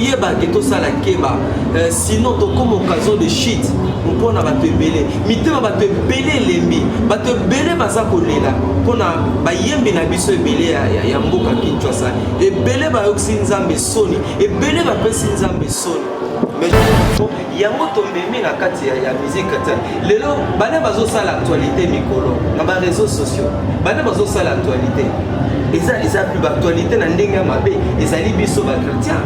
toyeba ke tosala keba sinon tokoma occasion de shit mpona bato ebele mitema bato ebele elembi bato ebele baza kolela mpona bayembi na biso ebele ya mboka Kinshasa ebele bayokisi nzambe soni ebele bapesi nzambe soni mais yango tombemi na kati ya musique lelo bana bazosala actualité mikolo na ba réseaux sociaux bana bazosala actualité eza plus d'actualité na ndenge ya mabe ezali biso ba chrétien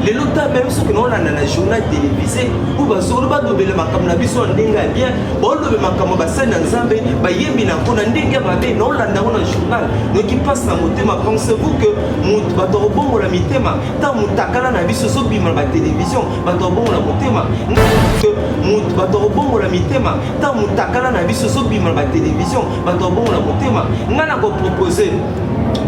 lelo ta même ce que nous on a na journal télévisé ou bazolo ba dobele makambo na biso ndenge ya bien bolobe makambo basana nzambe bayembi na kona ndenge ya mabe na olanda na journal donc qui passe na motema pensez-vous que mutu bato bongo la mitema ta mutakala na biso so bima ba télévision bato bongo la motema que mutu bato bongo la mitema ta mutakala na biso so bima ba télévision bato bongo la motema ngana ko proposer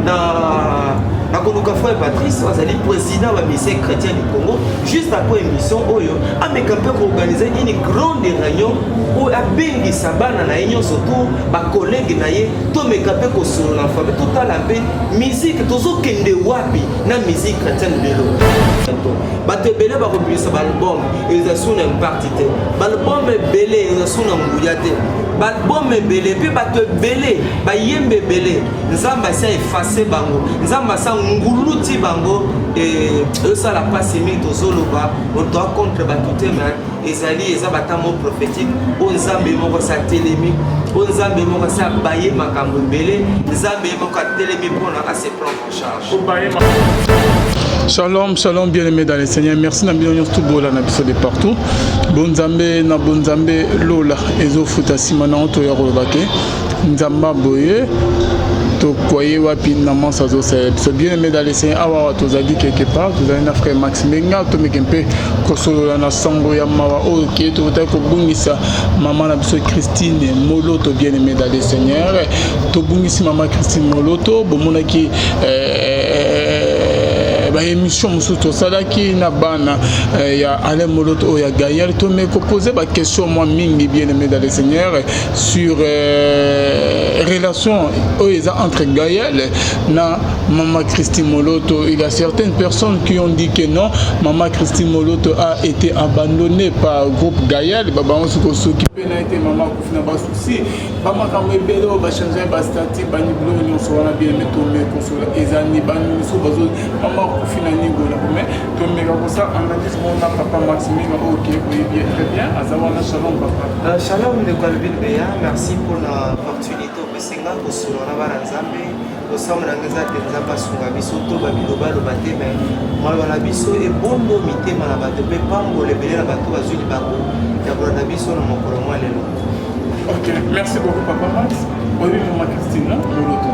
na Konuka frère Patrice, Azali président de la mission chrétienne du Congo, juste après l'émission, a organisé une grande réunion où a bengi sabana na union surtout ba collègue na ye to mekape ko sur l'enfant tout à la paix musique tozo kende wapi na musique chrétienne lelo bato belé ba publier ba album ils asuna une partie te ba album belé ils asuna nguyate ba album belé puis bato belé ba yembe belé nzamba sa effacer bango nzamba sa nguluti bango et ça la passe mi tozoloba on doit contre ba tout mais ezali eza batamo prophétique onzambe moko sa telemi onzambe moko sa baye makambo belé nzambe moko telemi pona à se prendre en charge. Shalom, shalom, bien-aimés dans les Seigneurs. Merci Nabino tout bola na biso de partout. Bonzambe na bonzambe lola ezo futa simana onto ya robake. Nzamba boye to koye wapi na mansa zo sa biso bien-aimés dans les Seigneurs. Awa to zadi quelque part, to zali na frère Max Menga to mekempe ko solo na sango ya mawa o ki to ta ko bungisa maman na biso Christine Moloto bien-aimés dans les Seigneurs. To bungisi maman Christine Moloto bomona ki émission musuto salaki na bana ya Alain Moloto ya Gaël to me poser ba question moi mingi bien-aimé dans le Seigneur sur relation entre Gaël na maman Christine Moloto. Il y a certaines personnes qui ont dit que non, maman Christine Moloto a été abandonnée par le groupe Gaël. Baba on se qui peut été maman kufina ba souci maman quand me belo ba changer ba statut ba niblo on so na bien metto me consola ezani ba so bazo maman kufina ningola mais to me comme ça analyse mon papa Maxime OK oui bien très bien azawana shalom papa shalom de Calvin Beya merci pour l'opportunité au Senga ko solo na baranzambe ko samna ngaza tenza basunga biso to ba biloba lo bate mais moi bana biso e bondo mitema na bato pe pambo le belé na bato bazuli bako ya brada biso na mokolo moi lelo. OK, merci beaucoup papa Max. Oui maman Christine Moloto.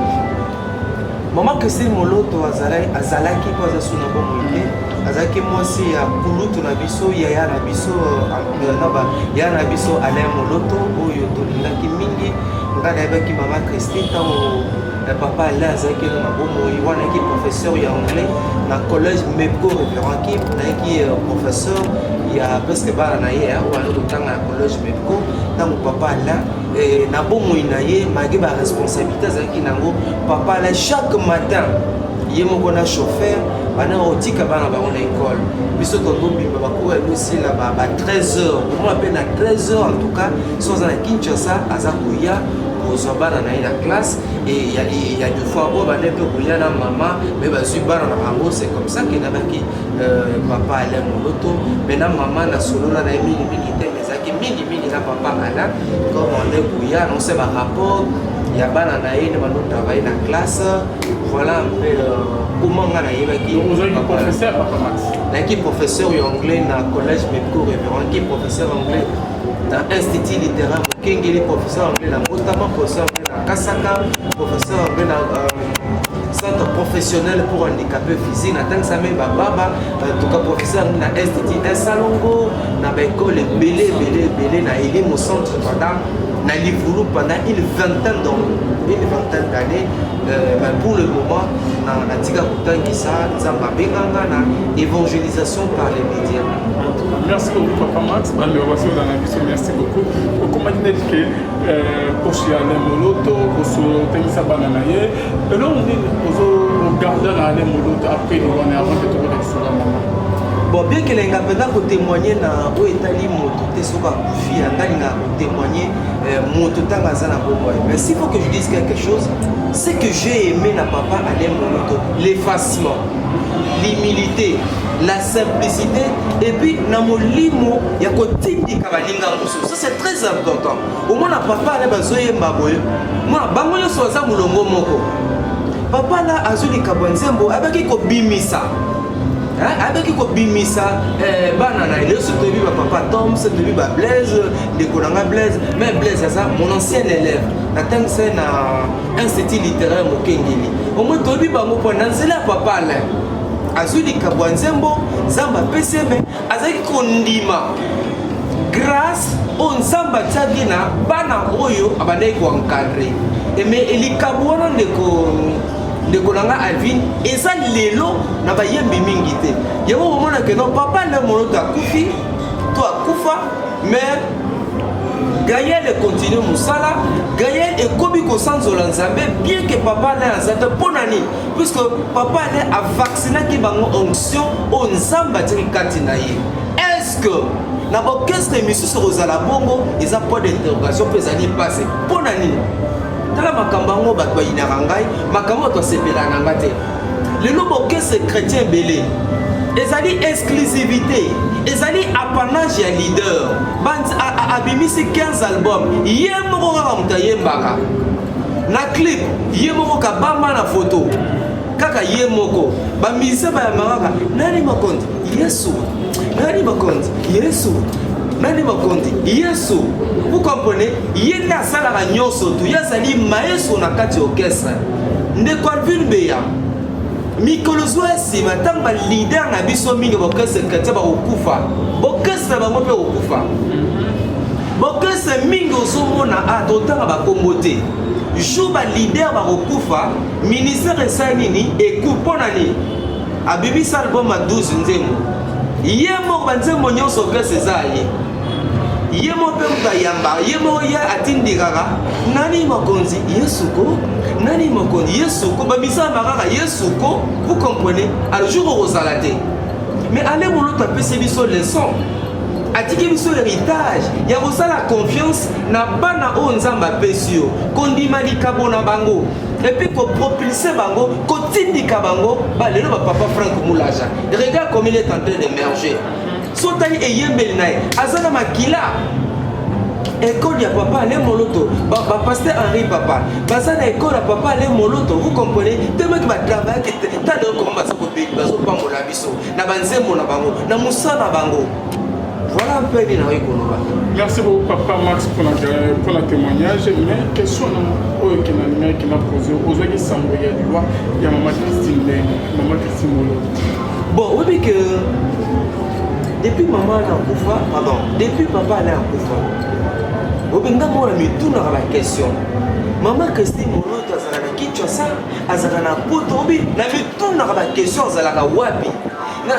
Maman Christine Moloto azalaki ko azasuna bomo ite azaki mosi ya kulutu na biso ya na biso ya na biso Alain Moloto oyo tolingaki mingi ngana yebaki maman Christine tango papa Alain azalaki na bomo wana ki professeur ya anglais na collège Mepco révérend ki na ki professeur ya presque bana na ye wana totanga na collège Mepco tango papa Alain na bomo inaye magi ba responsabilité azalaki nango papa Alain chaque matin ye moko na chauffeur bana otika bana ba on école biso tondo bimba bakura aussi là ba 13h on appelle à 13h en tout cas sans na Kinshasa azakuya pour bana na la classe et il y a deux fois où bana pe kuya na maman mais bazu bana na bango c'est comme ça que na baki papa Alain Moloto mais na maman na solo na mingi mingi te mais zaki mingi mingi na papa Alain comme on est kuya on sait ba rapport il y a bana na yene bano travailler na classe voilà un peu comment on a professeur papa Max qui professeur anglais dans collège Mepco révérend qui professeur anglais dans institut littéraire Kengeli professeur anglais dans notamment professeur anglais dans Kasaka professeur anglais dans centre professionnel pour handicapés physiques na tant ça même baba en tout cas professeur na institut Salongo na école belé na elimu centre pendant na livulu pendant une vingtaine d'années pour le moment na tika kutangisa nzamba benganga na évangélisation par les médias. Merci beaucoup papa Max merci beaucoup comment dit que pour chez Alain Moloto pour ce tengisa banana ye et là on dit aux gardeurs Alain Moloto après on est avant de trouver sur la maman Bon, bien que les gens peuvent témoigner dans où est allé moto, t'es sur la fille, témoigner moto tangazana boboy. Mais s'il faut que je dise quelque chose, c'est que j'ai aimé na papa Alain Moloto, l'effacement, l'humilité, la simplicité et puis na molimo ya kotindi kabalinga musu. Ça c'est très important. Au moins na papa Alain bazoye maboyo. Moi bango yo soza mulongo moko. Papa là azuli kabwanzembo abaki ko bimisa. Avec qui bimisa banana il se trouve papa Tom se trouve Blaise de Kolanga Blaise mais Blaise ça mon ancien élève attends c'est na institut littéraire Mokengeli au moins tobi bango pendant c'est là papa là azuli kabwanzembo zamba PCM azaki kondima grâce au nzamba tagina bana oyo abandai ko encadrer mais elikabwana de Kolanga Alvin et ça lelo na ba yembi mingi te yebo momona que non papa le moloto akufi toi kufa mais Gaël continue musala Gaël est kobi ko sanzola nzambe bien que papa le azata ponani puisque papa le a vacciné ki bango onction au nzamba tiri katina ye est-ce que na ba orchestre misusu rozala bongo ils a pas d'interrogation peut aller passer ponani tala makambango bato bayinaka ngai makambo to sepela na ngate le lobo que c'est chrétien belé ezali exclusivité ezali apanage ya leader band abimisi 15 albums yemoko kaka muta yembaka na clip yemoko ka bamba na photo kaka yemoko ba musicien ba yamaka nani makonzi Yesu nani makonzi Yesu nani makonzi Yesu vous comprenez yenda sala ka nyoso tu yazali maestro na kati orchestre ndeko Alvin Beya mikolozo esima tamba leader na biso mingi orchestre chrétien ba okufa orchestre ba mope okufa orchestre mingi osomona a totanga ba kombote jour ba leader ba okufa ministère esanini ekupona ni abibisa album a 12 nzembo yemo banzembo nyonso orchestre zaye yemo pemba yamba yemo ya atindikaka nani makonzi Yesuko nani makonzi Yesuko babisa makaka Yesuko vous comprenez alors jour rosalate mais allez moloto apesi biso leçon atiki biso l'héritage ya kosala confiance na bana oyo nzambe apesi yo kondima likabo na bango et puis ko propulser bango kotindika bango balelo papa Franck Moulaja regarde comme il est en train d'émerger sotali eyembeli naye azana makila école ya papa Alain Moloto pasteur Henri papa bazana école ya papa Alain Moloto vous comprenez tellement que ba travail que ta de comment ça ko bi bazo pambola biso na banzembo na bango na musana bango voilà un peu de na ekoloba. Merci beaucoup papa Max pour la témoignage mais question oyo qui n'a posé aux autres sango ya liwa ya maman Christine Moloto. Bon oui que depuis maman na kufa pardon depuis papa na kufa obenga mona mituna la question maman Christine Moloto azala na Kinshasa azala na poto obi na mituna la question azala ka wapi na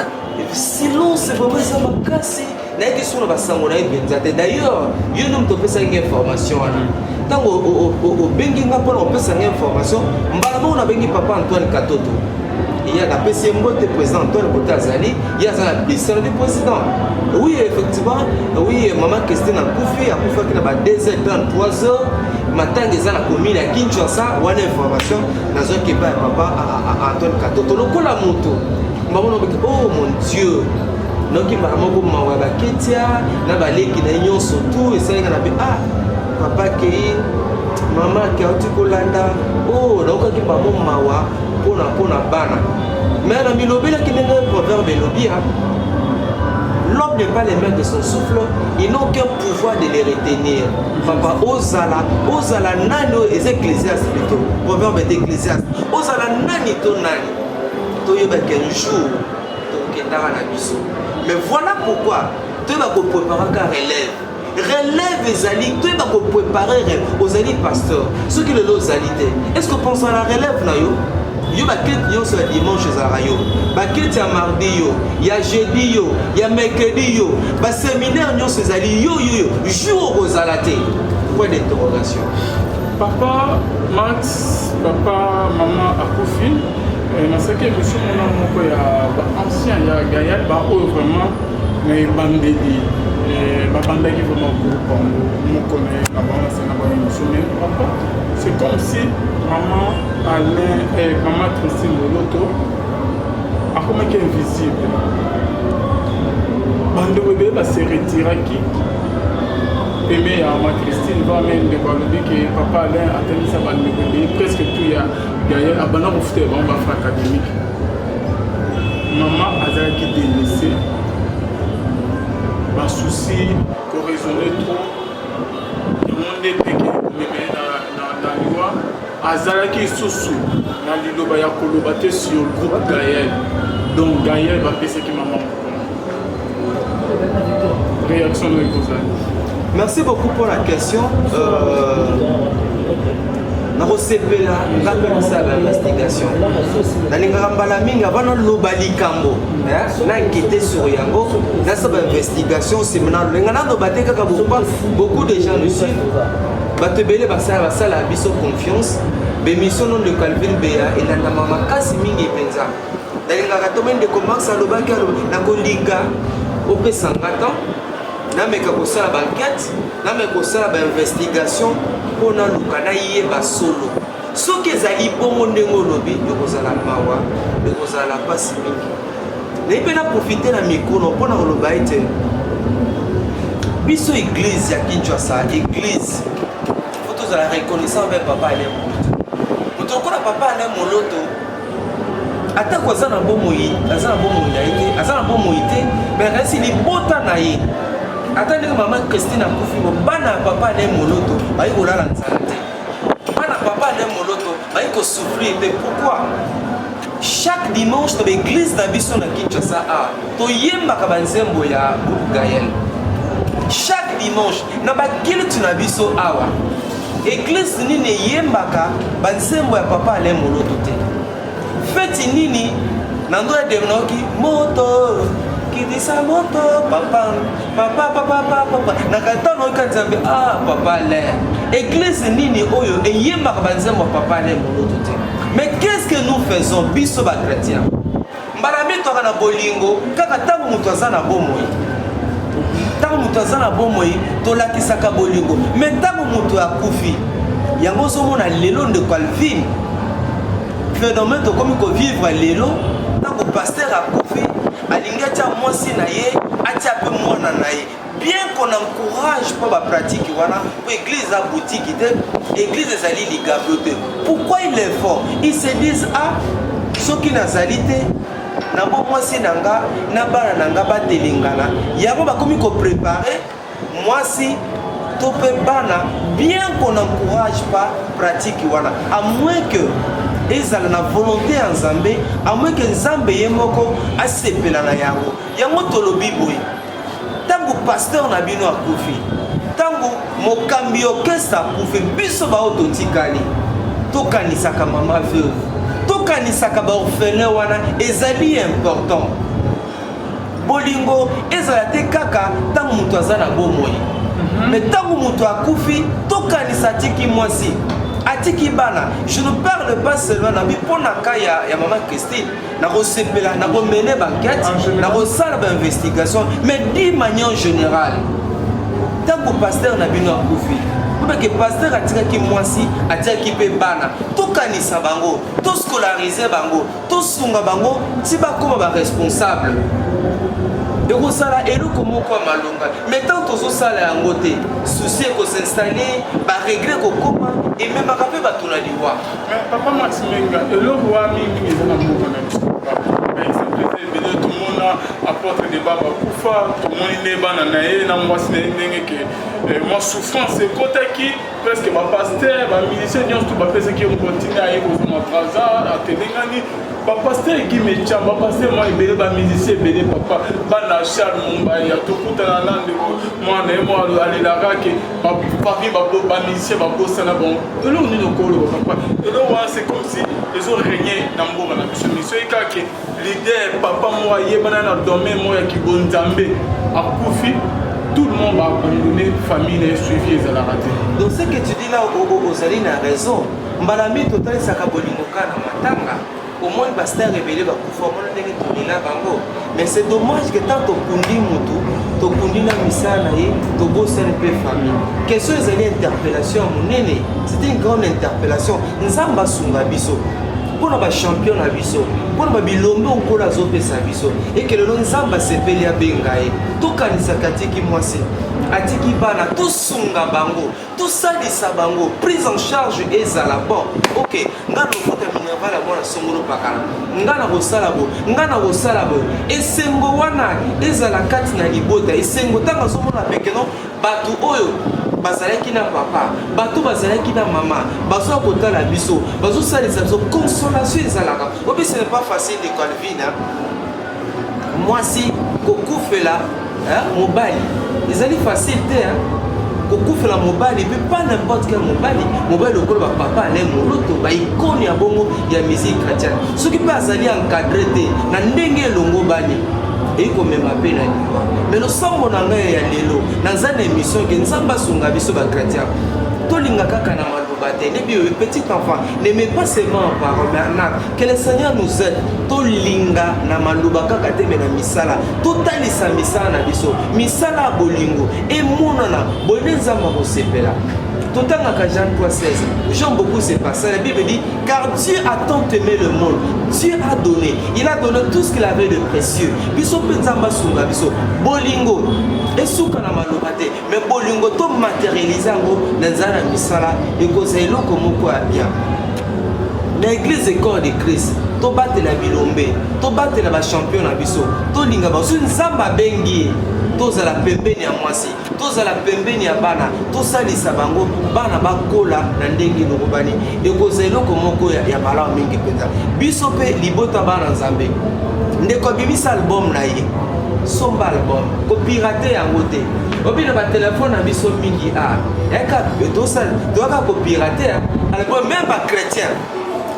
silence vraiment ça makasi na question na basango na ebenzate d'ailleurs yo nom to pesa information ana tango o bengi nga pona o pesa information mbala mo na bengi papa Antoine Katoto il y a la PCM de président Antoine Botazali, il y a la blessure du président. Oui, effectivement, oui, maman Christine a Koufi qui n'a pas 2h30, 3h, matin, ils ont la commune à Kinshasa, ou une information, dans un qui parle papa Antoine Katoto, le coup la moto. Maman, oh mon Dieu, donc il m'a dit, maman, Ketia, n'a pas les qui n'a surtout, et ça, il a dit, ah, papa qui, maman qui a dit, oh, donc il m'a dit, maman, pona bana mais na milobela qui n'est un proverbe lobi l'homme n'est pas les mains de son souffle ils n'ont aucun pouvoir de les retenir papa ozala nano les ecclésiastes plutôt proverbe d'ecclésiaste ozala nani to nani to yoba quel jour to kendara na biso mais voilà pourquoi tu vas préparer car relève ezali tu vas préparer aux ali pasteurs ceux qui le lozalité est-ce que pense à la relève na yo yo bakete nyonso ya dimanche ezalaka yo bakete ya mardi yo ya jeudi yo ya mercredi yo baséminaire nyonso ezali yo jour okozala te point d'interrogation. Papa Max papa maman akufi nasaki émission mona moko ya baancien ya Gaël baoyo vraiment mais bandeli babandaki vraiment groupe yango moko na bango na baémission mais papa c'est comme si maman Christine Moloto akomaki invisible bandeko ebele base retiraki peme ya mama Christine va même de balobi que papa Alain atanisa bandeko ebele presque tout ya Gaël abanda kofuta bango bafa académique mama azalaki délaissé basouci koraisonne trop monde peke komeme na liwa azalaki susu na liloba ya koloba te sur le groupe Gaël donc Gaël bapesaki mama réaction de Kozali. Merci beaucoup pour la question. Nakosepela ngapelisa l'investigation. Nalingaka mbala mingi avant loba likambo. Na enquêter sur yango, na sa investigation séminaire. Ngana no bateka ka beaucoup de gens le suivent. Batebele basala biso confiance. Bémission non de Calvin Béa et la mama kasi mingi penza. Nalingaka tomen de commencer loba ka na kolinga opesa ngata. Na meka kosala banquette, na meka kosala ba investigation pour na lukana yeba solo. Soki ezali bongo ndengo lobi de kozala mawa, de kozala pasi mingi. Na ipena profiter na mikono pour na loba ete. Biso église ya Kinshasa, église. Faut tous la reconnaissance avec papa Alain Moloto. Muto ko na papa Alain Moloto. Ata ko za na bomoi, azana bomoi yaite, azana bomoi te, mais resi li bota na ye. Attendez que maman Christine a confié bana papa Alain Moloto, aïe olala nzalate. Bana papa Alain Moloto, aïe ko souffrir. Pourquoi? Chaque dimanche dans l'église d'Abisso na Kinshasa a to yemba ka banzembo ya groupe Gaël. Chaque dimanche na ba kilu na biso awa. Église nini yemba ka banzembo ya papa Alain Moloto te. Feti nini nando ya demnoki moto Kidisa moto papa nakatano kanzambe papa Alain église nini oyo eyemba banzembo papa Alain Moloto te. Mais qu'est-ce que nous faisons biso ba chrétiens mbalami to kana bolingo kaka tangu mutu azana bomoi tangu mutu azana bomoi to lakisaka bolingo mais tangu mutu akufi yango somona lelo de Calvin phénomène to comme ko vivre lelo tangu pasteur akufi alingacha mwasi na ye atia pe mwana na ye bien qu'on encourage pas la pratique voilà pour église à boutique église ezali ligabote pourquoi il est fort ils se disent ceux qui nazalité na bo mwasi nanga na bana nanga ba telingana yango ba komi ko préparer mwasi to pe bana bien qu'on encourage pas pratique voilà à moins que ezala na volonté en Zambé à moins que Zambé yemoko asepela na yango yango tolobi boy tango pasteur na bino akufi tango mokambi orchestre akufi biso ba ototikali tokanisaka mama veuve tokanisaka ba orphelin wana ezali important bolingo ezala te kaka tango mutu azana bomoi mais tango mutu akufi tokanisa tiki mwasi atiki bana. Je ne parle pas seulement na bipona kaya ya maman Christine na resepela na mener banquette na resala ba investigation mais d'une manière générale tant que pasteur na bino akufi parce que pasteur atikaki mwasi atikaki pe bana to kanisa bango to scolariser bango to sunga bango ti ba koma ba responsable de kosala eloko moko malonga mais tant tozosala yango te souci ko s'installer ba régler ko koma et même ba kape ba tona liwa mais papa Maximenga eloko wa mingi ezana moko na biso par exemple tout le monde apporte des baba kufa tout le monde ne bana na ye na mwasi na ndenge ke moi souffrance c'est côté qui presque ba pasteur ba musicien nyonso tout ba pesa ki on continue à yeko ma braza a telengani ba pasteur qui me chamba pasteur moi ibele ba musicien ibele papa bana Charles Mumba ya to kutana nande ko moi na moi aller la rake ba papi ba musicien ba bossa na bon elo ni no kolo papa elo wa c'est comme si ils ont régné dans mboka na biso mission ikake leader papa moi yebana na domaine moi ya kibonzambe akufi tout le monde va abandonner famille et suivi et la raté. Donc ce que tu dis là aux Aline a raison. Mbalami total saka bolingo kana matanga. au moins pasteur révélé va pouvoir mon ndenge tolila bango mais c'est dommage que tant tokundi mutu tokundi na misala ye tobosana pe famille question ezali interpellation monene c'était une grande interpellation nzamba sunga biso mpona bachampion na biso mpona babilombe okola azopesa biso eke lelo nzambe asepeli abenga ye tokanisaka atiki mwasi atiki bana tosunga bango tosalisa bango prise en charge ezala bon ok nga na kofuta minerval ya mwana songolo pakala nga na kosala bo nga na kosala bo esengo wana ezala kati na libota esengo ntango azomona pekeno bato oyo bazalaki na papa bato bazalaki na mama bazo kotala biso bazosalisa biso consolation ezalaka obi ce n'est pas facile de Calvin mwasi kokufela mobali ezali facile te kokufela mobali pe pas n'importe quel mobali okolo bapapa ale moloto baikoni ya bongo ya musique chrétienne soki mpe azali encadré te na ndenge elongo bani ekomema mpe na liwa mais losambo na ngai ya lelo naza na émission ke nzambe asunga biso bachrétien tolinga kaka na maloba te nebi petit enfant n'aimez pas seulement en parole mais en acte que le Seigneur nous aide tolinga na maloba kaka te me na misala totalisa misala na biso misala bolingo emonana boye nzambe akosepela totangaka Jean 3,16 j'aime beaucoup ces passages. La Bible dit car Dieu a tant aimé le monde, Dieu a donné, il a donné tout ce qu'il avait de précieux. Biso penzamba sunga biso bolingo esuka na malobate mais bolingo to matérialiser ngo nzana misala ekoza eloko moko ya bien. L'église est corps de Christ. To battre la bilombe, to battre la champion na biso, to linga baso nzamba bengi. Toza la pembeni ya mwasi, toza la pembeni ya bana, tosalisa bango bana bakola na ndenge lokobani. Ekoza eloko moko ya malamu mingi penza. Biso pe libota bana nzambe. Ndeko bimisa album na ye. Somba album, ko pirater yango te. Obi na ba téléphone na biso mingi eka tosa doka ko pirater album même ba chrétien.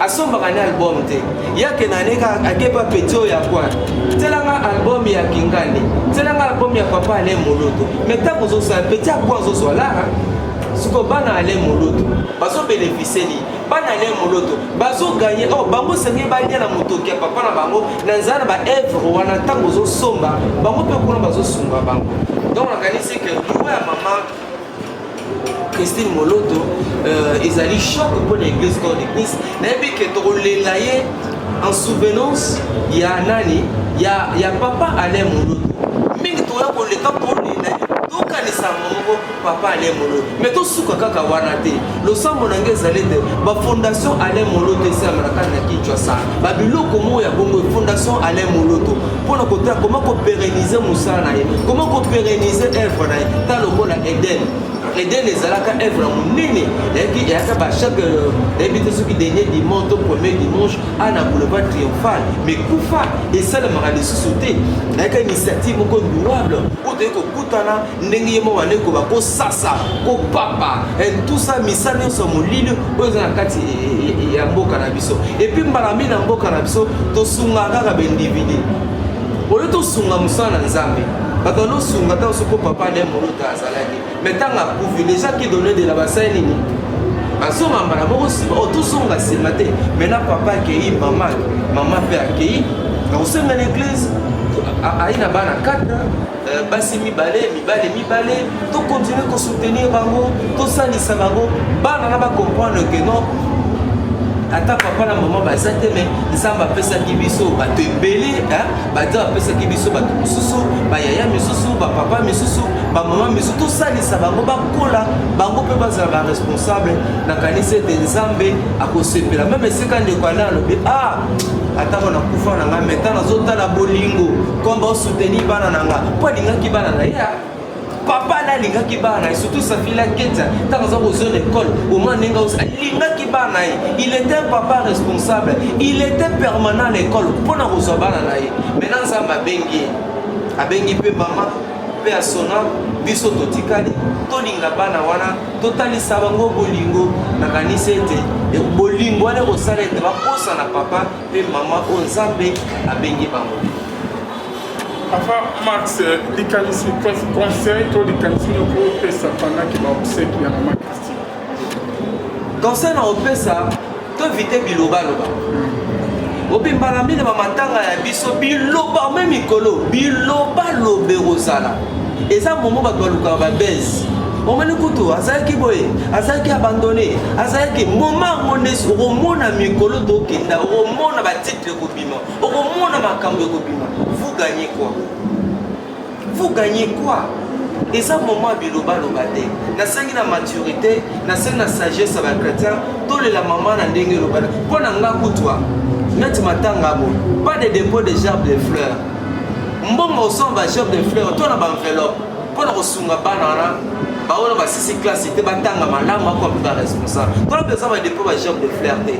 Asombaka ni album te yake na neka akepa petio ya kwa telanga album ya Kingani telanga album ya papa ale moloto meta kozo sa petit kwa zo solara suko bana ale moloto baso bénéficier ni bana ale moloto baso gagner bango sengi ba lia na motoki ya papa na bango na nzana ba œuvre wana tango zo somba bango pe kuna bazo sunga bango donc on organise que ya maman Christine Moloto ils allaient choc pour l'église corps de Christ n'abi que tolela ye en souvenance il y a nani il y a papa Alain Moloto mingi to ya ko le temps tolela to kanisa mongo papa Alain Moloto mais to suka kaka wana te lo sambo na ngeza lete ba fondation Alain Moloto esa maraka na Kinshasa ba biloko mo ya bongo fondation Alain Moloto pour na kota comment ko pérenniser musala na ye comment ko pérenniser œuvre na ye ta lokola Eden Eden ezalaka œuvre monene yaki yaka ba chaque début ce qui dernier dimanche au premier dimanche à na boulevard triomphal mais kufa et ça le mara de société yaka initiative ko louable ou de ko kutana ndenge mo wane ko ba ko sasa ko papa et tout ça misane so molilo oza na kati ya mboka na biso et puis mbalami na mboka na biso to sunga kaka ba individu oyo to sunga musana nzambe Batalo sunga ta soko papa le moloto azalaki mais tanga pouvi déjà qui donnait de la bassin nini asoma mbala moko to sunga simate maintenant papa accueilli maman peut accueillir au sein de l'église aina bana 4 basi mibale to continuer ko soutenir bango to salisa bango bana na ba comprendre que non ata papa na maman bazate mais nzamba pesa kibiso bato ebele bato pesa kibiso bato mususu bayaya misusu ba papa misusu ba maman misusu to salisa bango bakola bango pe bazala ba responsable na kanisa de nzambe akosepela même sika ndeko ala lobi ata kona kufa na nga maintenant nazotala bolingo komba soutenir bana nanga po lingaki bana na ya papa na lingaki bana et surtout sa fille la keta dans une zone école au moins ninga lingaki bana il était un papa responsable il était permanent à l'école pour na reçoit bana na maintenant ça m'a bengi pe mama pe asona biso totikali to linga bana wana totali sabango bolingo na kanisa ete bolingo wana osala ete bakosa na papa pe mama o nzambe abengi bango. Enfin, Max, les conseils, toi, les canisiers, pour ça pendant qu'il va observer qu'il y a maman Christine. Conseil na opesa, to vite biloba loba. obimbala mine bamatanga ya biso biloba même mikolo biloba lobe rozala eza momo bato balukaka babese omoni kutu azalaki boye azalaki abandonné azalaki moma monesi okomona mikolo tokenda okomona batitre ekobima okomona makambo ekobima vous gagnez quoi? Vous gagnez quoi? Et ça, moment biloba lobate. Nasengi na maturité, nasengi na sagesse à chrétien. Tous les la maman na ndenge lobate. Pour nanga kutwa, net matanga bo. Pas de dépôt de gerbes de fleurs. Mbongo son ba gerbes de fleurs. Toi na ba enveloppe. Pour na kosunga banana. Ba ona ba sisi classe te batanga malama ko ba responsable. Toi na besoin ba dépôt ba gerbes de fleurs te.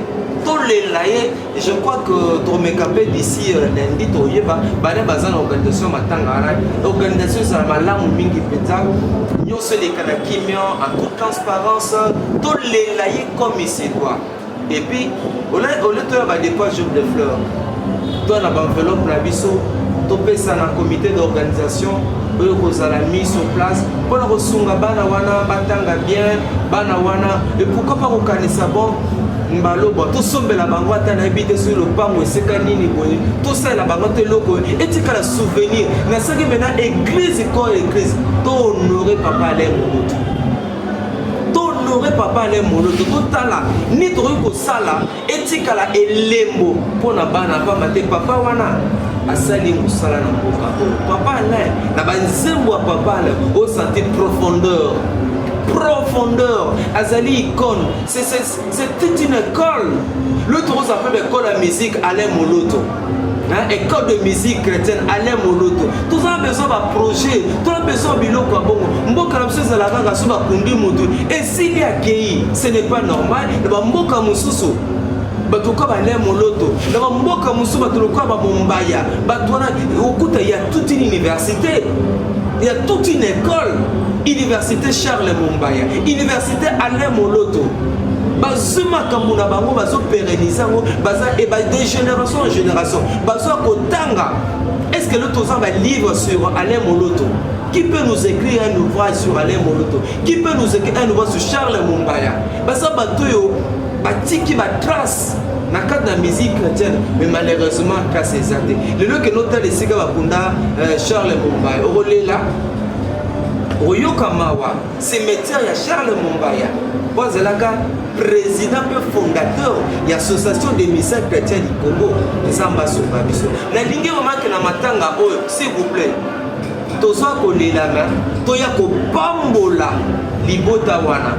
Tous les laïcs, je crois que ton mécapé d'ici lundi, tu vas dans l'organisation l'organisation c'est la langue mingi pétard. Nous sommes les Kanakimiens en toute transparence. Tous les laïcs comme ici quoi. Et puis, au lieu de dépôt de fleurs, toi la enveloppe la biseau, tu peux ça dans le comité d'organisation. Vous avez mis sur place pour la resunga bana wana batanga bien bana wana et pourquoi pas reconnaître ça bon. Mbaloba to sombela bango ata na bité sur le pango eseka nini boye to sala bango te loko etika la souvenir na saki mena église ko église to honorer papa le monoto to honorer papa le monoto to tala ni to ko sala etika la elembo pona bana pa mate papa wana asali musala na mboka papa na banzembo wa papa le au sentir profondeur, Azali icône, c'était une école. L'autre on s'appelle l'école de musique Alain Moloto. École de musique chrétienne Alain Moloto. Tous ont besoin d'un projet, tous ont besoin de biloko bongo. Mboka na mseza la ranga suba kundi mutu. Et s'il y a accueilli, ce n'est pas normal. Mboka mususu. Batuka ba Alain Moloto. Mboka mususu batuka ba Mombaya. Batwana okuta il y a toute une université. Il y a toute une école. Université Charles Mombaya, Université Alain Moloto. Bazuma Kamuna Bango, Bazo Pérenizango, Baza et de génération en génération. Bazo Kotanga. Est-ce que le Tozan va livre sur Alain Moloto? Qui peut nous écrire un ouvrage sur Alain Moloto? Qui peut nous écrire un ouvrage sur Charles Mombaya? Baza Batoyo, Batiki Batras. Na cadre de la musique chrétienne, mais malheureusement, casse les athées. Le lieu que notre les Bakunda Charles Mombaya, Orolela. Oyoka Mawa, cimetière ya Charles Mombaya. Bozelaka, président et fondateur de l'association des missions chrétiens du Congo, Zamba Sobabiso. Na lingi omake na matanga oyo, s'il vous plaît. Toza kolela na, toya ko pambola libota wana.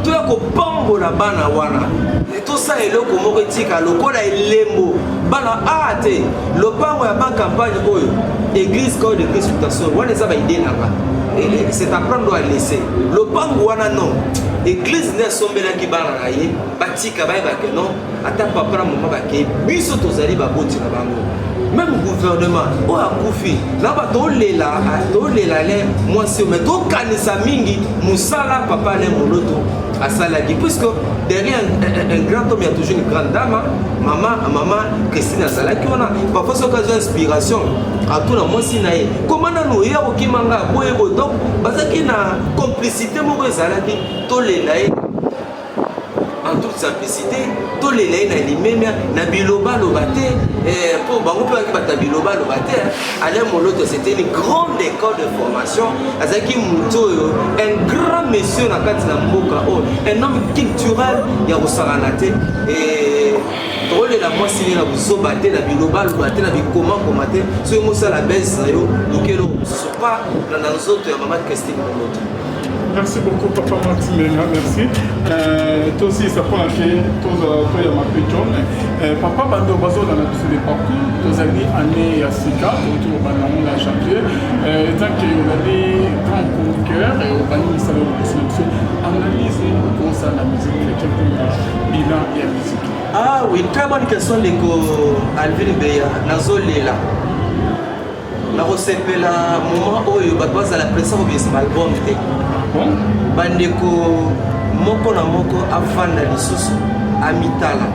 Toya ko pambola bana wana. Tout ça est loko moko tika lokola elembo. Bana ate, lopango ya ban campagne oyo. Église corps de consultation, wana za ba idée nanga. C'est à prendre à laisser. Le pangouana non. L'église n'est sombela qui bana ye. Batika ba ke non. Ata papa mama ba ke biso tozali ba boti na bango. Même gouvernement o akufi. Na ba to lela le moi si mais to kanisa mingi musala papa le moloto asalaki puisque derrière un grand homme il y a toujours une grande dame. Maman Christine asalaki ona parfois c'est occasion d'inspiration. À tout le monde sinaye comment nous ya okimanga boyebo donc bazaki na complicité moko ezalaki to lela en toute simplicité to lela na limemia na biloba lobate pour bango pe bata biloba lobate Alain Moloto c'était une grande école de formation azaki muto un grand monsieur na kati na mboka un homme culturel ya kosaranate et tole la moi signé na buzobate na biloba lobate na bikoma komate so mosa la baisse yo lokelo so pas na nzoto ya maman Christine Moloto. Merci beaucoup, Papa Martimena, merci. Toi aussi, ça prend un pied, toi, il y a ma pétone. Papa Bando Bazo, dans la de parcours, toi, avez année à Sika, autour de la janvier. Tant qu'il y a des grands cœur et au Bani, ça va vous analyser comment ça la musique, quelques bilan et la musique. Ah oui, très bonne question, Alvin Beya, Nazolela. Na rosepela moment oyo bato bazala presa kobisa album te bandeko moko na moko afanda lisusu amitala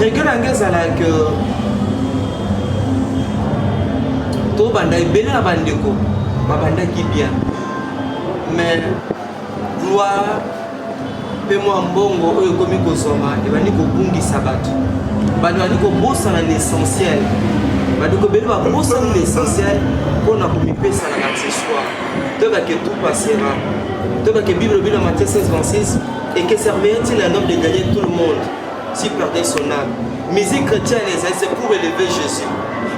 regret nange ezalaka to banda ebele na bandeko babandaki bien mais gloire mpe mwa mbongo oyo ekomi kozoma ebandi kobungisa bato bandeko bossa na l'essentiel bandeko bele ba bossa na l'essentiel pour na komipesa na accessoire toka que tout passera toka que Bible dans Matthieu 16:26 et que servirait-il un homme de gagner tout le monde si perdait son âme. Musique chrétienne c'est pour élever Jésus.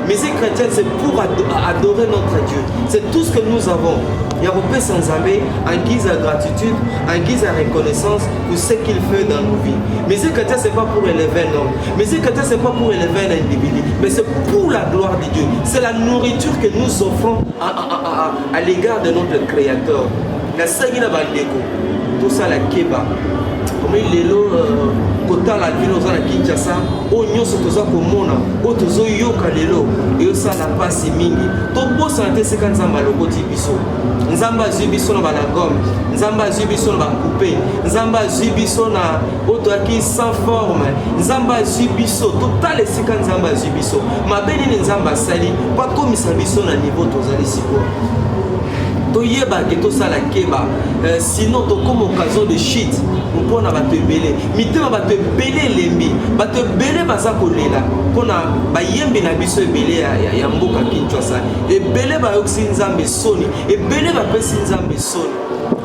Musique chrétienne c'est pour adorer notre Dieu. C'est tout ce que nous avons. Il y a beaucoup sans amer en guise de gratitude, en guise de reconnaissance pour ce qu'il fait dans nos vies. Musique chrétienne c'est pas pour élever un homme. Musique chrétienne c'est pas pour élever un individu, mais c'est pour la gloire de Dieu. C'est la nourriture que nous offrons à l'égard de notre Créateur. La sagina bandeko, tout ça la keba. Comme il est là, kota la ville aux ala Kinshasa, o nyonso toza komona, o tozo yoka lelo, et ça la passe mingi. To bossa na te seka nzamba lokoti biso. Nzamba zui biso na bana gomme, nzamba zui biso na ba coupé, nzamba zui biso na oto aki sans forme, nzamba zui biso, total seka nzamba zui biso. Mabeni ni nzamba sali, pas comme ça biso na niveau tozali siko. Toyeba ke to sala keba sinon to comme occasion de shit mpona bato ebele mitema bato ebele lembi bato ebele baza kolela mpona bayembi na biso ebele ya mboka Kinshasa ebele bayokisi nzambe soni ebele bapesi nzambe soni.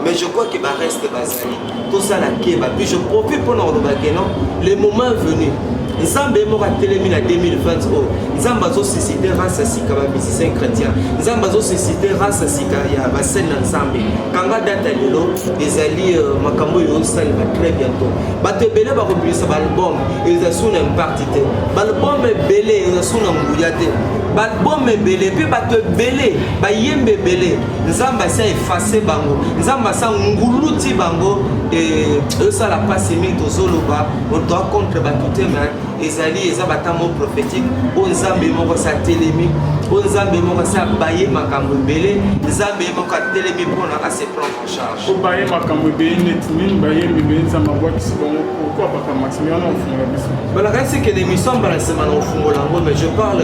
Mais je crois que reste basali to sala keba puis je profite pour nous remarquer non le moment est venu. Nzambe moko atelemi na 2020 o Nzambe azo susciter race sika ba musicien chrétien Nzambe azo susciter race sika ya ba scène na Nzambe kanga data lelo ezali makambo yo salima très bientôt bato ebele ba publier ba album ezasuna impartité ba album ebele ezasuna nguya te ba album ebele pe bato ebele ba yembe ebele Nzambe sa effacer bango Nzambe sa nguluti bango et ça la passe mingi tozoloba on doit contre bato te mais ezali ezabatamo prophétique o Nzambe moko sa telemi o Nzambe moko sa baye makambo ebele Nzambe moko telemi pona à se prendre en charge o baye makambo ebele netmin baye mbele Nzambe bwaki sibongo pourquoi pas Maximilien on fungola biso voilà c'est que l'émission bala semaine on fungola mais je parle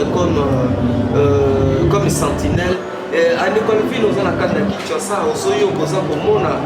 comme sentinelle à l'école ville aux ana kanda Kinshasa osoyo koza komona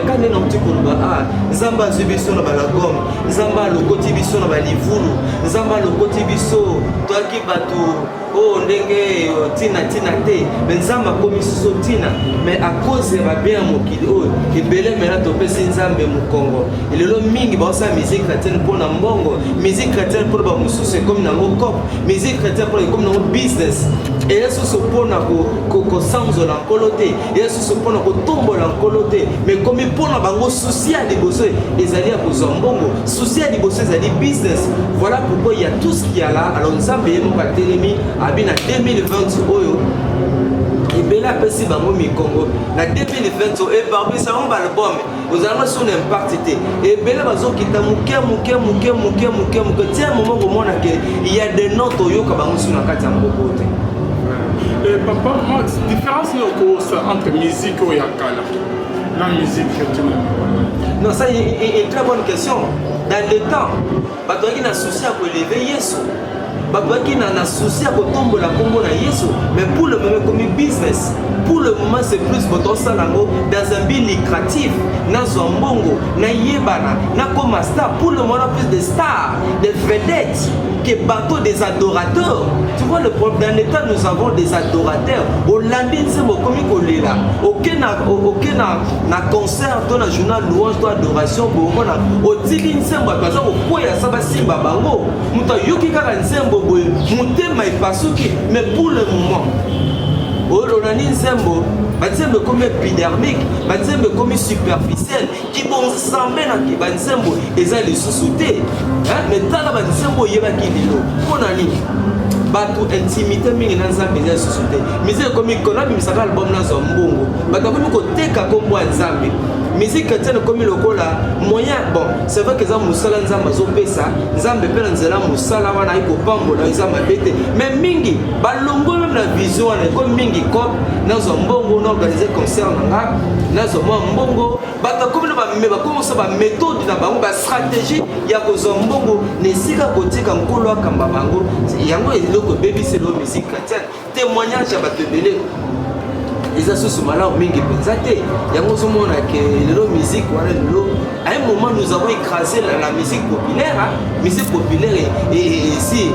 kande na mti koloba Nzamba zubiso na balagom Nzamba lokoti biso na balivulu Nzamba lokoti biso toaki bato o ndenge tina te mais Nzamba komiso tina mais à cause va bien mokili o ebele mena topesi Nzambe mukongo elelo mingi ba sa musique chrétienne pour na mbongo musique chrétienne pour ba mususu comme na ngoko musique chrétienne pour comme na business et eso so pona ko samzo la nkolote yesu so pona ko tombo la nkolote mais comme pona bango souci à liboso ezali ya kozombongo souci à liboso ezali business voilà pourquoi il y a tout ce qui est là alors Nzambe yemo ka telemi abina 2020 oyo ebela pesi bango mikongo na 2020 et parmi ça on va album vous allez sur l'impartité et ebela bazokita muke tiens moment komona ke il y a des notes oyo ka bango sur na kati ya mbokote. Papa Max, différence entre musique et kala la musique chrétienne? Non, ça c'est une très bonne question. Dans le temps, il y a un souci à élever Yesu. Il y a un souci à tomber la combo na Yesu. Mais pour le moment, comme business, pour le moment, c'est plus dans un but lucratif. Dans un bongo, na yebana, na comme star. Pour le moment, plus de stars, de vedettes, que bateau des adorateurs. Tu vois le problème dans l'état, nous avons des adorateurs. Au lundi, c'est mon comique au là. Aucun na concert, dans un journal louange, adoration, au tilin, c'est moi, parce que au point, ça va simba bango. Muta yoki kaka nzembo boye, mutema ipasuki, mais pour le moment. Olonani nzembo, banzembo comme épidermique, banzembo comme superficiel, qui bon s'emmène à qui banzembo, et ça les sous-soutés. Mais tala banzembo yeba qui lilo, konani. Bato intimité mingi na Nzambe ya société musique comme ikona bimisaka album na zombongo bato comme ko teka kombo Nzambe musique chrétienne comme lokola moyen bon c'est vrai que ça musala Nzambe azopesa Nzambe pe na nzela musala wana iko pambo na Nzambe bete mais mingi balongo même la vision wana comme mingi comme na zombongo na organiser concert na zombongo bato comme ba commencer ba méthode na bango ba stratégie ya ko zombongo nesika kotika nkolo akamba bango yango eloko baby c'est la musique chrétienne témoignage à bato belé eza susu malamu mingi mpenza te yango ozomona ke lelo musique wana lelo à un moment nous avons écrasé la musique populaire musique populaire ici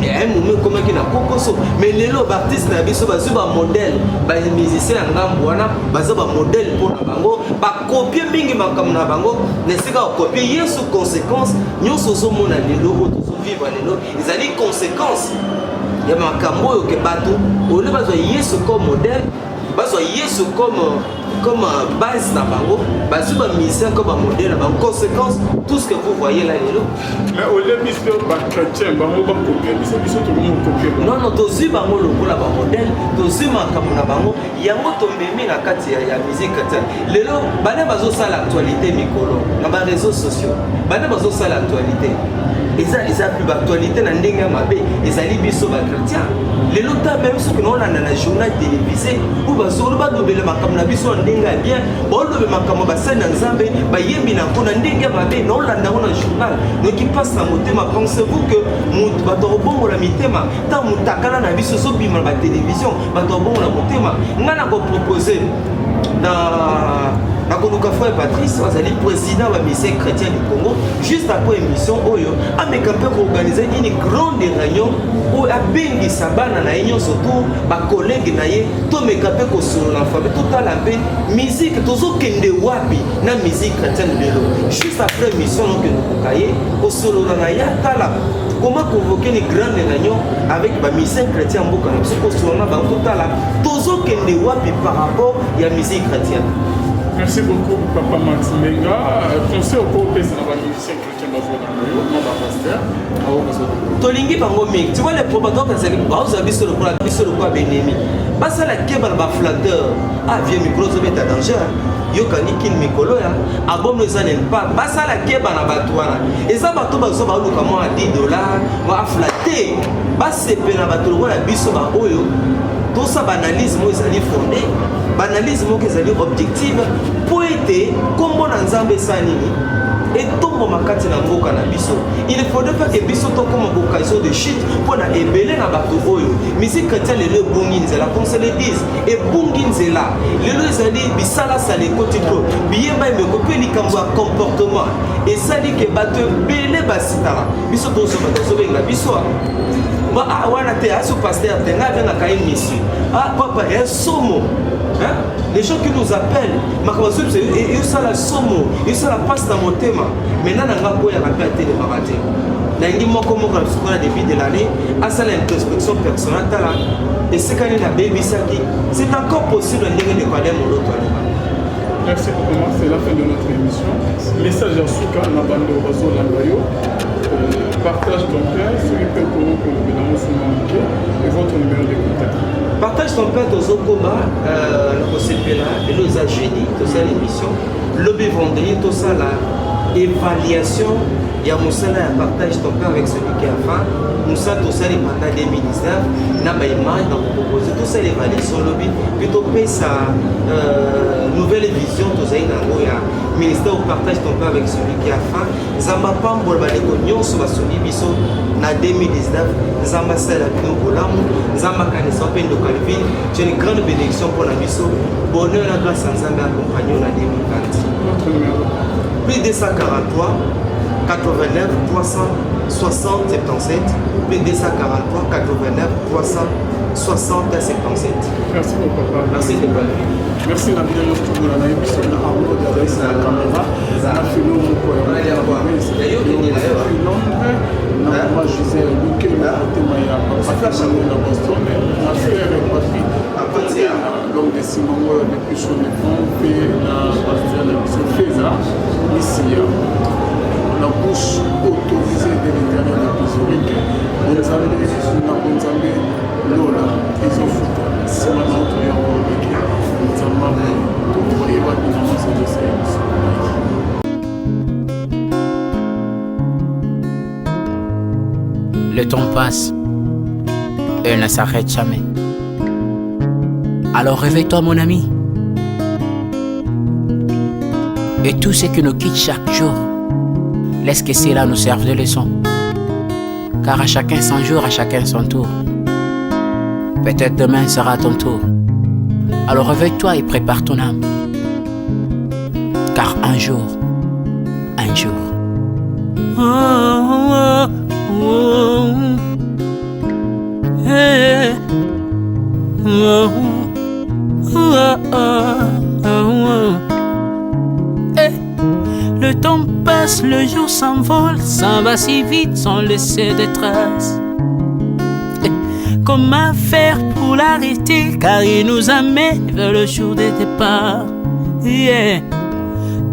à un moment comme qui na kokoso mais lelo artiste na biso bazo ba modèle ba musicien ya ngambo wana bazo ba modèle pour na bango ba copier mingi makambo na bango nesika copier yesu conséquence nyonso ozomona lelo ozo vivre lelo ezali conséquence ya makambo oyo ke bato ole bazwa yesu comme modèle bazwa yesu comme base na bango bazwa ba musicien comme modèle ba conséquence tout ce que vous voyez là lelo mais au lieu biso ba chrétien bango ba copier biso to mo copier non tozwi bango lokola ba modèle tozwi makambo na bango yango tombemi na kati ya musique chrétienne lelo bana bazosala actualité mikolo na ba réseaux sociaux bana bazosala actualité eza plus d'actualité na ndenge ya mabe ezali biso ba chrétien lelo ta même ce que nous on a na journal télévisé ou bazolo badobela makambo na biso ndenge ya bien bolobe makambo basana nzambe bayembi na kona ndenge ya mabe na olanda na journal donc qui passe na motema pensez-vous que mutu batobongo la mitema ta mutakala na biso so bima ba télévision batobongo la motema ngana ko proposer na koluka frère Patrice azali président de musée chrétien du Congo juste après émission oyo ameka pe organiser une grande réunion où abengi sabana na union surtout ba collègue na ye to meka pe ko solo na famille tout à la paix musique tozo kende wapi na musique chrétienne lelo juste après émission donc nous kaye ko solo na ya tala comment convoquer une grande réunion avec ba musée chrétien mboka na ko solo na ba tout à la tozo kende wapi par rapport ya musique chrétienne. Merci beaucoup, Papa Max Menga. Conseil au corps de la musicien chrétien pasteur. Tolingi bango mingi. Tu vois les propagateurs qui sont là, sur le quoi Benemi. Parce que la keba ba flatteur. Ah vieux micro ça met à danger. Yo kaniki mikolo ya. Abom le zanen pas. Parce que la keba na batwana. Et ça bato bazo ba luka mo à $10. Wa flatter. Parce que pena bato ko la biso ba oyo. Tout ça banalisme ils allaient fondé. Banalisme qui est objective pour être comme on a nzambe sanini et tombe makati na mboka na biso il faudrait pas que biso to comme occasion de chute pour na ebele na bato oyo musique chrétienne le bongin la comme se le disent et bongin là le ezali bisala sale côté pro biyemba me kopeli kamwa comportement et ça dit que bato belé basitala biso to so bato so benga biso ba wana te aso pasteur te na venga ka émission papa est somo. Hein? Les gens qui nous appellent, ils sont la somme, ils sont la passe dans mon thème. Maintenant, on a quoi à la perte de Maraté. Au début de l'année, à ça l'introspection personnelle, et c'est quand il a baby saki, c'est encore possible de parler mon autre. Merci beaucoup, c'est la fin de notre émission. Message à Souka, Nabando, Rozo, Langayo. Partage ton père, celui que nous et votre numéro de contact. Partage ton père dans Zokoba, le CPLA, et nous a jeudi, tout ça l'émission. Le vendredi, tout ça l'évaluation. Il y a Moussala partage ton père avec celui qui a faim. Moussa tout ça les mandats 2019. N'a pas image dans vous proposer tout ça l'évaluation. Le but plutôt payer sa nouvelle vision. Tout ça il y a ministère où partage ton père avec celui qui a faim. Zamba Pambo les cognons sur la Sony Bisso. Na 2019, Zamba Sala Pino Bolamu, Zamba Kanesa Pendo Calvin. C'est une grande bénédiction pour la Bisso. Bonheur la grâce à Zamba accompagné en 2020. Votre numéro. Plus de 143 89 360 77 plus 243 89 360 77. Merci beaucoup, papa. Merci de parler. Merci la vidéo de la émission de Arnaud de la caméra. La philo pour la moi je disais que la témoignage pas la Boston la frère papi à partir donc des Simon depuis sur les fonds et la mission Feza ici la bouche autorisée de l'intérieur de l'historique Bonzambe Lola ils ont foutu c'est maintenant tout le monde qui nous a marqué tout le monde va commencer de ces Le temps passe, elle ne s'arrête jamais. Alors réveille-toi mon ami. Et tout ce qui nous quitte chaque jour, laisse que cela nous serve de leçon. Car à chacun son jour, à chacun son tour. Peut-être demain sera ton tour. Alors réveille-toi et prépare ton âme. Car un jour, le temps passe, le jour s'envole, s'en va si vite sans laisser de traces. Comment faire pour l'arrêter, car il nous amène vers le jour de départ.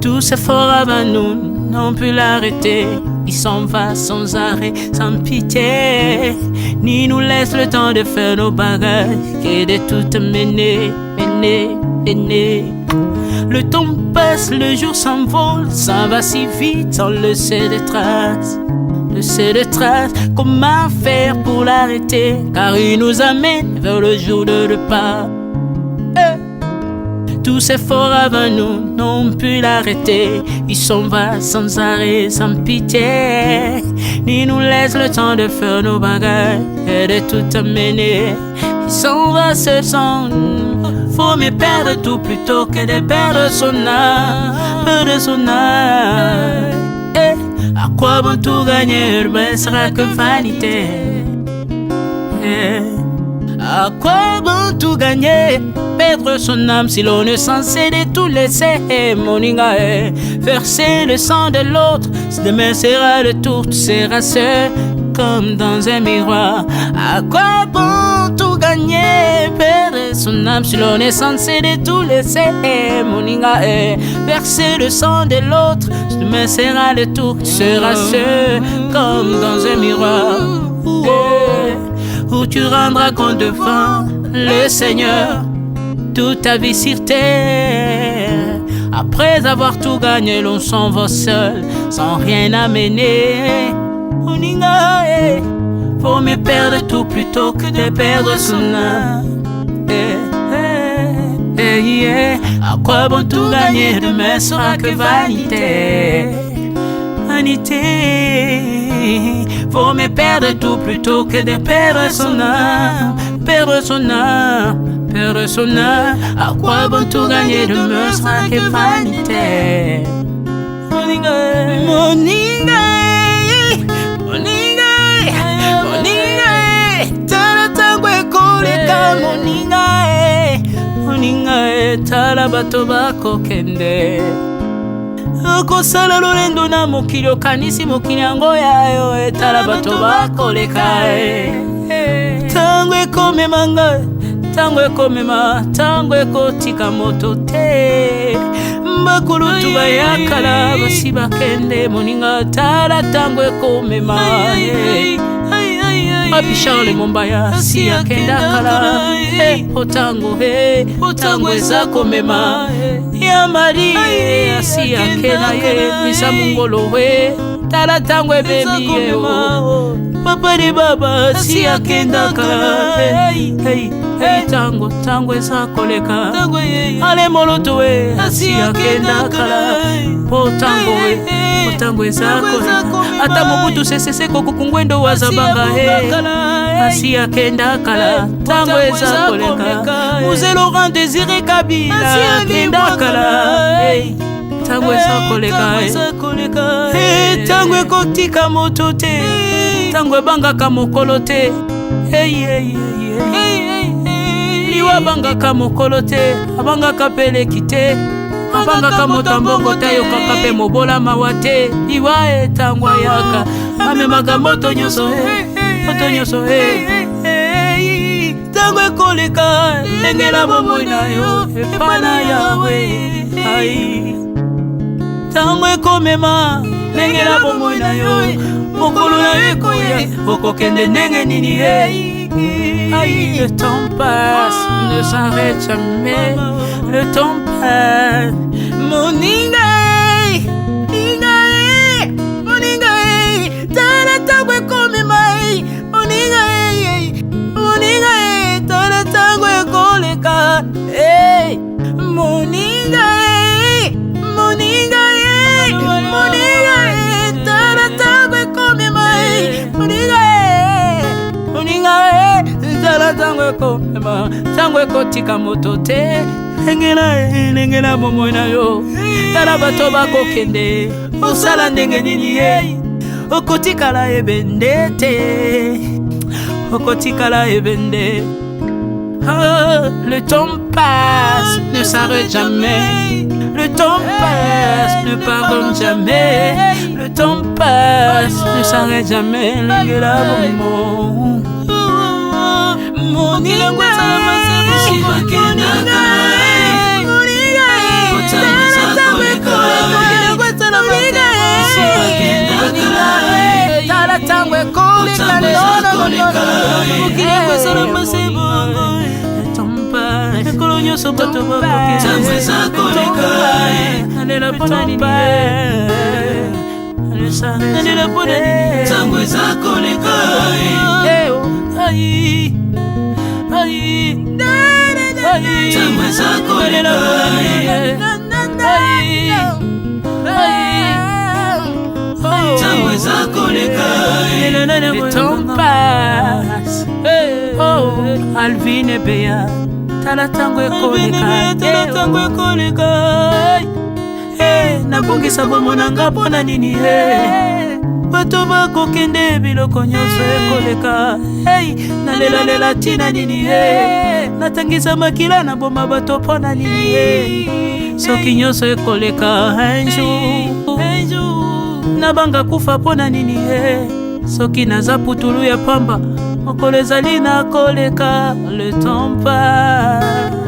Tout c'est fort avant nous, n'ont pu l'arrêter. Il s'en va sans arrêt, sans pitié, ni nous laisse le temps de faire nos bagages, et de tout mener. Le temps passe, le jour s'envole, s'en va si vite sans laisser de traces. Comment faire pour l'arrêter, car il nous amène vers le jour de départ. Tous ces forts avant nous n'ont pu l'arrêter. Il s'en va sans arrêt, sans pitié, ni nous laisse le temps de faire nos bagages et de tout amener. Il s'en va se sang. Faut mieux perdre tout plutôt que de perdre son âme, À quoi bon tout gagner, ben sera que vanité. À quoi bon tout gagner, perdre son âme si l'on est censé de tout laisser. Moninga, verser le sang de l'autre, si demain sera le tour, tu seras seul comme dans un miroir. À quoi bon tout gagner, perdre son âme si l'on est censé de tout laisser. Moninga, verser le sang de l'autre, si demain sera le tour, tu seras seul comme dans un miroir. Où tu rendras compte devant le Seigneur toute ta vie sur terre. Après avoir tout gagné, l'on s'en va seul, sans rien amener. Faut mieux perdre tout plutôt que de perdre son âme. À quoi bon tout gagner, demain sera que vanité. Faut mieux perdre tout plutôt que de perdre son âme. À quoi bon tout gagner, demain sera que vanité. Moninga, tala tangwe koleka. Moninga, tala bato bako kende. Kosala lolendo na mokili okanisi mokili yango yayo, tala bato bakoleka. Tango ekomema ngai, tango ekomema, tango ekotika moto te. Bakulutu bayakala basi bakende. Moninga, tala tango ekomema. Papi Charles Mombaya si akenda kala. Otango eza komema. Ya Mari si akenda ye misa mungolo we. Tala tango ebebi ye o. Papa de baba si akenda kala. Tango eza koleka. Ale moloto we si akenda kala. Tango eza koleka. Ata mobutu sesese kokukungwendo wazabanga asi akenda kala. Tango eza koleka. Mzee Laurent Désiré Kabila akenda kala. Tango eza koleka. Tango ekotika moto te, tango ebangaka mokolo te. Liwa bangaka mokolo te, abangaka peleki te. Abangaka moto mbongo te, yokaka pe mobola mawa te. Liwa tango ayaka amemaka moto nyonso tango ekoleka. Lengela bomoi na yo epana yawe. Tango ekomema, lengela bomoi na yo. Mokolo na yo ekoya, okokende ndenge nini. Le temps passe, ne s'arrête jamais. Le temps passe. Moninga, tala tango ekomema. Moninga, tala tango ekoleka. Moninga, tala tango ekomema. Moninga, tala tango ekomema. Tango ekotika moto te Lengela momo na yo Tala bato bakokende Osala ndenge nini ye Okotikala ebende te Okotikala ebende. Le temps passe, ne s'arrête jamais. Le temps passe, ne pardonne jamais. Le temps passe, ne s'arrête jamais. Lengela momo Moni le temps passe. Oh, Alvin et Béa. Tala tango ekoleka. Nabongisa bomo nanga pona nini bato bakokende biloko nyonso ekoleka. Nalela tina nini natangisa makila na boma bato pona nini soki nyonso ekoleka. Un jour nabanga kufa pona nini soki naza putulu ya pamba mokolo ezali na koleka. Le temps passe.